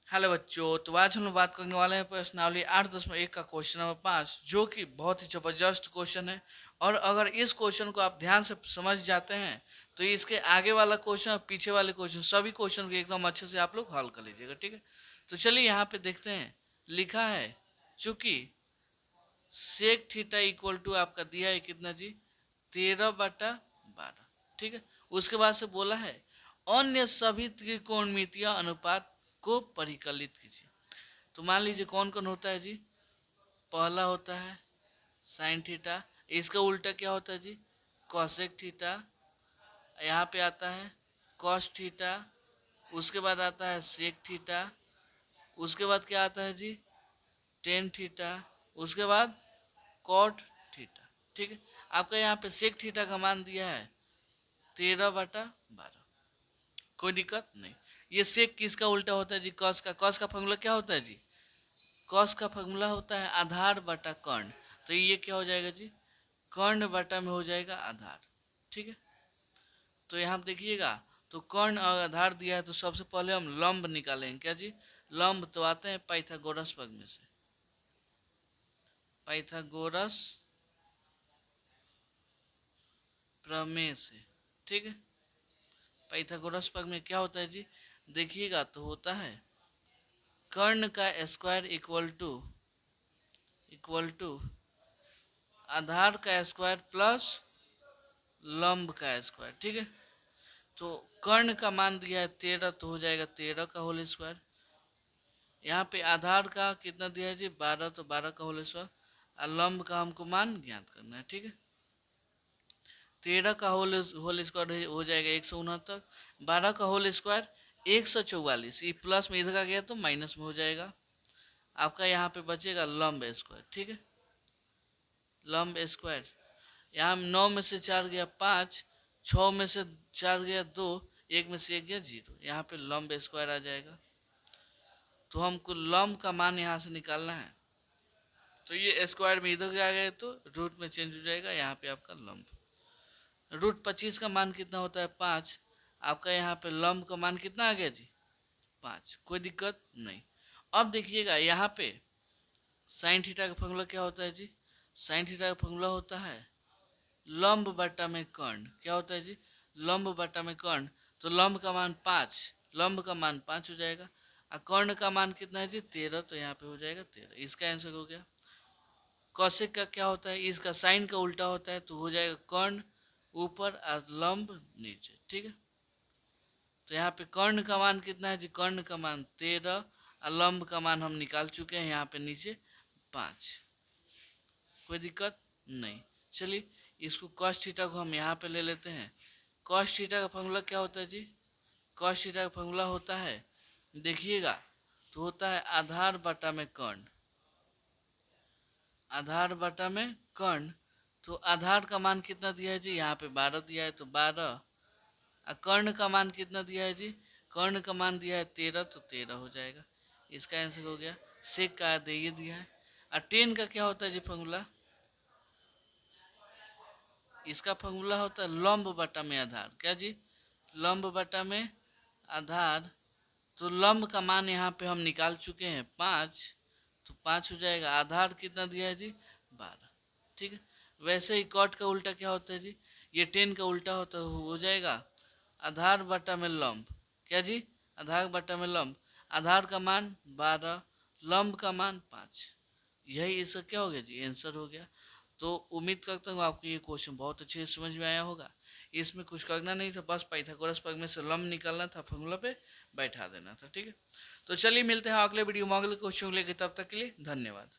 Hello बच्चों, तो आज हम लोग बात करने वाले हैं प्रश्नावली 8.1 का क्वेश्चन नंबर 5, जो कि बहुत ही जबरदस्त क्वेश्चन है। और अगर इस क्वेश्चन को आप ध्यान से समझ जाते हैं तो इसके आगे वाला क्वेश्चन और पीछे वाले क्वेश्चन सभी क्वेश्चन को एकदम अच्छे से आप लोग हल कर लीजिएगा। ठीक है, तो चलिए यहाँ पे देखते हैं। लिखा है चूंकि सेक थीटा इक्वल टू आपका दिया है कितना जी, 13/12। ठीक है, उसके बाद से बोला है अन्य सभी त्रिकोणमितीय अनुपात को परिकलित कीजिए। तो मान लीजिए कौन कौन होता है जी। पहला होता है साइन थीटा, इसका उल्टा क्या होता है जी, कॉसेक थीटा। यहाँ पे आता है कॉस थीटा, उसके बाद आता है सेक थीटा, उसके बाद क्या आता है जी, टेन थीटा, उसके बाद कॉट थीटा। ठीक है, आपका यहाँ पे सेक थीटा का मान दिया है 13/12। कोई दिक्कत नहीं। ये सेक किसका उल्टा होता है जी, कॉस का। कॉस का फॉर्मूला क्या होता है जी, कॉस का फॉर्मूला होता है आधार बटा कर्ण। तो ये क्या हो जाएगा जी, कर्ण बटा में हो जाएगा आधार। ठीक है, तो यहाँ देखिएगा, तो कर्ण और आधार दिया है तो सबसे पहले हम लंब निकालेंगे। क्या जी, लंब तो आते हैं पाइथागोरस प्रमेय से। पाइथागोरस प्रमेय से। ठीक है, पाइथागोरस प्रमेय क्या होता है जी, देखिएगा तो होता है कर्ण का स्क्वायर इक्वल टू आधार का स्क्वायर प्लस लंब का स्क्वायर। ठीक है, तो कर्ण का मान दिया है 13, तो हो जाएगा 13 का होल स्क्वायर। यहाँ पे आधार का कितना दिया है जी, 12, तो 12 का होल स्क्वायर। और लंब का हमको मान ज्ञात करना है। ठीक है, 13 का होल स्क्वायर हो जाएगा 169, 12 का होल स्क्वायर 144। ये प्लस में इधर का गया तो माइनस में हो जाएगा। आपका यहाँ पे बचेगा लंब स्क्वायर। ठीक है, लंब स्क्वायर, यहाँ 9 में से 4 गया 5, 6 में से 4 गया 2, 1 में से 1 गया 0। यहाँ पे लंब स्क्वायर आ जाएगा। तो हमको लंब का मान यहाँ से निकालना है। तो ये स्क्वायर में इधर आ गए तो रूट में चेंज हो जाएगा। यहाँ पे आपका लंब रूट 25 का मान कितना होता है 5। आपका यहाँ पे लंब का मान कितना आ गया जी, 5। कोई दिक्कत नहीं। अब देखिएगा यहाँ पे साइन थीटा का फॉर्मूला क्या होता है जी, साइन थीटा का फॉर्मूला होता है लंब बटा में कर्ण। क्या होता है जी, लंब बटा में कर्ण। तो लंब का मान 5, लंब का मान 5 हो जाएगा। और कर्ण का मान कितना है जी, 13, तो यहाँ पे हो जाएगा 13। इसका आंसर हो गया। कौशिक का क्या होता है, इसका साइन का उल्टा होता है, तो हो जाएगा कर्ण ऊपर और लंब नीचे। ठीक है, तो यहाँ पे कर्ण का मान कितना है जी, कर्ण का मान 13 और लंब का मान हम निकाल चुके हैं यहाँ पे नीचे 5। कोई दिक्कत नहीं। चलिए इसको कॉस थीटा को हम यहाँ पे ले लेते हैं। कॉस थीटा का फॉर्मूला क्या होता है जी, कॉस थीटा का फॉर्मूला होता है, देखिएगा तो होता है आधार बटा में कर्ण। आधार बटा में कर्ण, तो आधार का मान कितना दिया है जी, यहाँ पे 12 दिया है तो 12। और कर्ण का मान कितना दिया है जी, कर्ण का मान दिया है 13, तो 13 हो जाएगा। इसका आंसर हो गया। सेक का दे ये दिया है। और टेन का क्या होता है जी फॉर्मूला, इसका फॉर्मूला होता है लंब बटा में आधार। क्या जी, लंब बटा में आधार। तो लंब का मान यहाँ पे हम निकाल चुके हैं 5, तो 5 हो जाएगा। आधार कितना दिया है जी, 12। ठीक है, वैसे ही कॉट का उल्टा क्या होता है जी, ये 10 का उल्टा होता हो जाएगा आधार बटा में लंब। क्या जी, आधार बटा में लंब। आधार का मान 12, लंब का मान 5। यही इसका क्या हो गया जी, आंसर हो गया। तो उम्मीद करता हूँ आपको ये क्वेश्चन बहुत अच्छे से समझ में आया होगा। इसमें कुछ करना नहीं था, बस पाइथागोरस प्रमेय से लंब निकालना था, फॉर्मूला पे बैठा देना था। ठीक है, तो चलिए मिलते हैं अगले वीडियो में अगले क्वेश्चन लेके, तब तक के लिए धन्यवाद।